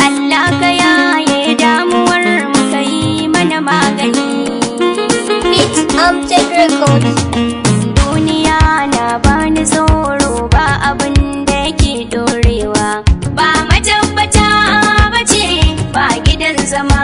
Allah ka yaye damuwar mu kai mana magani. Beat Amjad Records. Duniya na bani tsoro, ba abin da yake dorewa, ba matabbata bace, ba gidan zama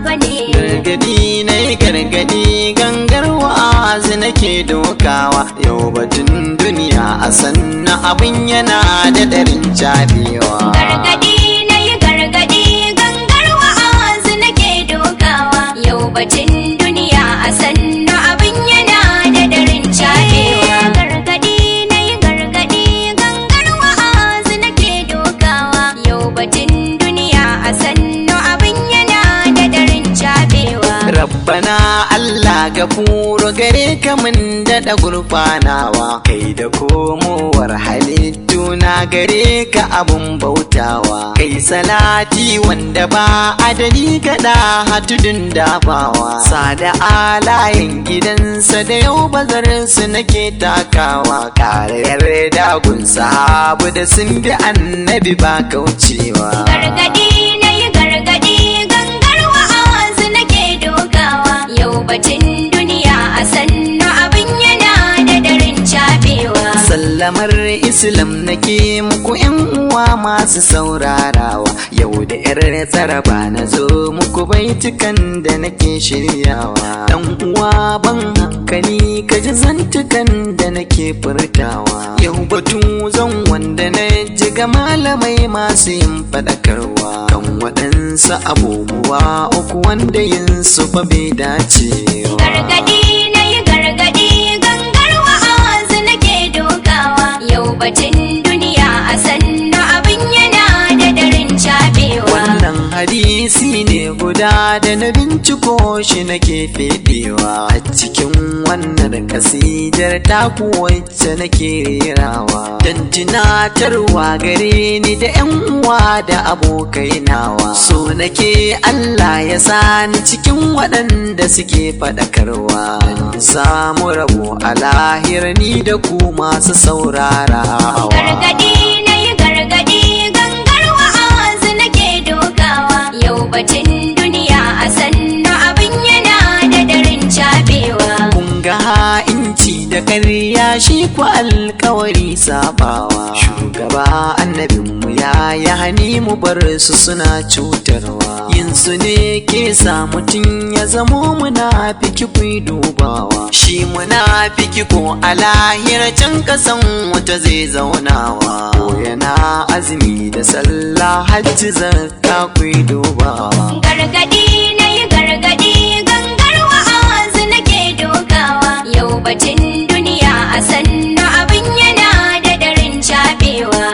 bane. Gargadi na yi gargadi, gangar wa'azi nake dokawa. Yau batun duniya a sanna abin yana da darin jabewa. Gargadi na yi gargadi, gangar wa'azi nake dokawa. Yau batun duniya a sannu abin yana da darin cabewa. Gargadi na yi gargadi, gangar wa'azi nake dokawa. Yau batun duniya a sannu abin yana da darin cabewa. Rabbana Allah gafuro gare ka mun daɗa gurfanawa, kai da komowar halittu na gare ka abun bautawa. Kai salati wanda ba adali gaɗa hatudun dafawa, sada alayen gidansa da yau bazarsu nake takawa. Karayar dagun sahabu da sun bi annabi ba kaucewa. Gargadi na yi gargadi, gangar wa'azi nake dokawa. Yau batun duniya a sannu abin yana da darin cabewa. Sallamar Islam nake muku yan uwa masu saurarawa, yau da yar tsaraba na zo muku baitukan da nake shiryawa. Dan uwa ban hankali ka ji zantukan da nake furtawa. Yau batu zan wanda na ji ga malamai masu yin faɗakarwa kan waɗansu abubuwa uku wanda yin su fa bai dacewa. Gargadi na yi gargadi, gangar wa'azi nake dokawa. Yau batun duniya a sannu abin yana da darin cabewa. Wannan hadisi ne guda da na binciko shi nake fedewa a cikin wannan kasidar taku wacce nake rerawa, don tunatarwa gare ni da yan uwa da abokai nawa. So nake Allah ya sani cikin waɗanda suke faɗakarwa, don samu rabo a lahir ni da ku masu saurarawa. Gargadi na yi gargadi, gangar wa'azi nake dokawa. Yau batun duniya a sannu abin yana da darin cabewa. Kun ga ha'inci da ƙarya shi ku alkawari sabawa. Shugaba annabinmu ya yi hani mu bar su suna cutarwa, yin su ne ke sa mutum ya zamo munafiki ku dubawa. Shi munafiki ko a lahira can kasan wata zai zaunawa, ko yana azumi da sallah hajji zakka ku dubawa. Gargadi na yi gargadi, gangar wa'azi nake dokawa. Yau batun duniya a sannu abin yana da darin cabewa.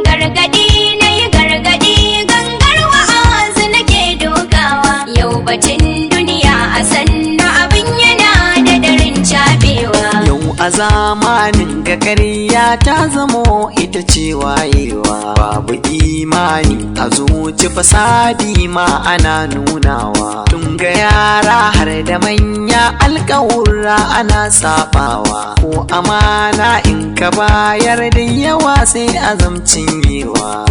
Gargadi na yi gargadi, gangar wa'azi nake dokawa. Yau batun duniya a sannu abin yana da darin cabewa. Yau a zamanin ga ƙarya ta zamo ita ce wayewa, babu imani a zuci fasadi ma ana nunawa. Tun ga yara har da manya alƙawura ana sabawa, ko amana in ka bayar da yawa sai azamcin yewa.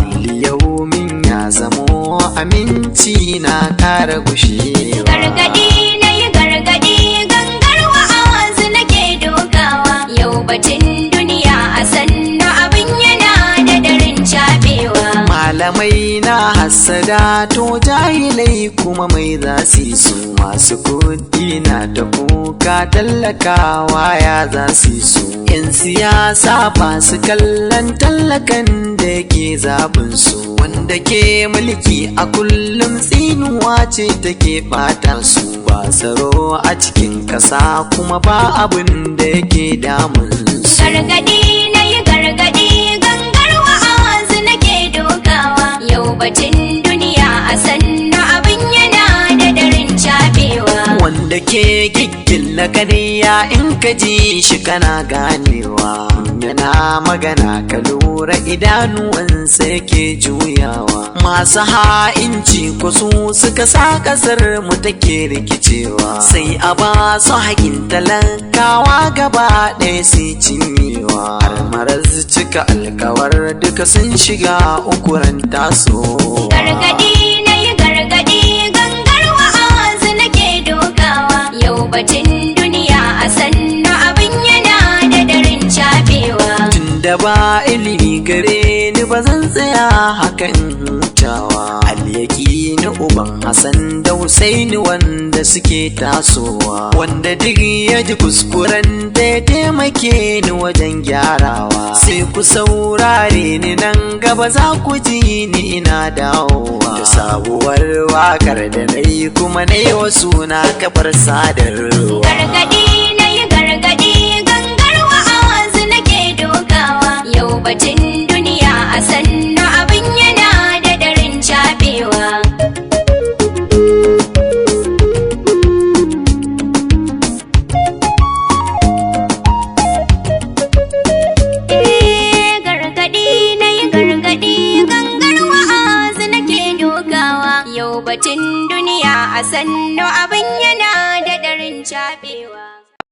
Yaumin ya zamo aminci na ƙara gushewa. Gargadi na yi gargadi, gangar wa'azi nake dokawa. Yau batun duniya a sannu abin yana da darin cabewa. Malamai na hassada to jahilai kuma mai za su masu kuɗi na da kuka tallakawa ya za su. 'Yan siyasa ba su kallon tallakan da yake zaɓinsu, wanda ke mulki a kullum tsinuwa ce take ɓata su. Ba tsaro a cikin ƙasa kuma ba abin da yake damunsu. Gargadi na yi gargadi, gangar wa'azi nake dokawa. Yau batun duniya a sannu abin yana da darin cabewa. Wanda ke giggilla gaskiya in ka ji shi kana ganewa, yana magana ka lura idanuwansa yake juyawa. Masu ha'inci ko su suka sa kasar mu take rikicewa, sai a ba su haƙin talakawa gaba ɗaya su cinyewa. Har marar cika alkawar duka sun shiga ukuran taso. Gargaɗi na yi gargaɗi, gangar wa'azu nake dokawa. Yau batun duniya a sannu abin yana da darin cafewa. Tunda ba ilimi gare ni ba zan tsaya hakan hutawa. Aliyaki ni uban Hassan da Husaini wanda suke tasowa, wanda duk ya ji kuskuren da ya taimake ni wajen gyarawa. Sai ku saurare ni nan gaba za ku ji ni ina dawowa da sabuwar wakar da na yi kuma na yi wasu na kafar sadarwa. Gargaɗi na yi gargaɗi, gangar wa'azu nake dokawa. Yau batun duniya a sannu abin yana da darin cafewa. Gargaɗi na yi gargaɗi, gangar wa'azu nake dokawa. Yau batun duniya a sannu abin yana da darin cafewa.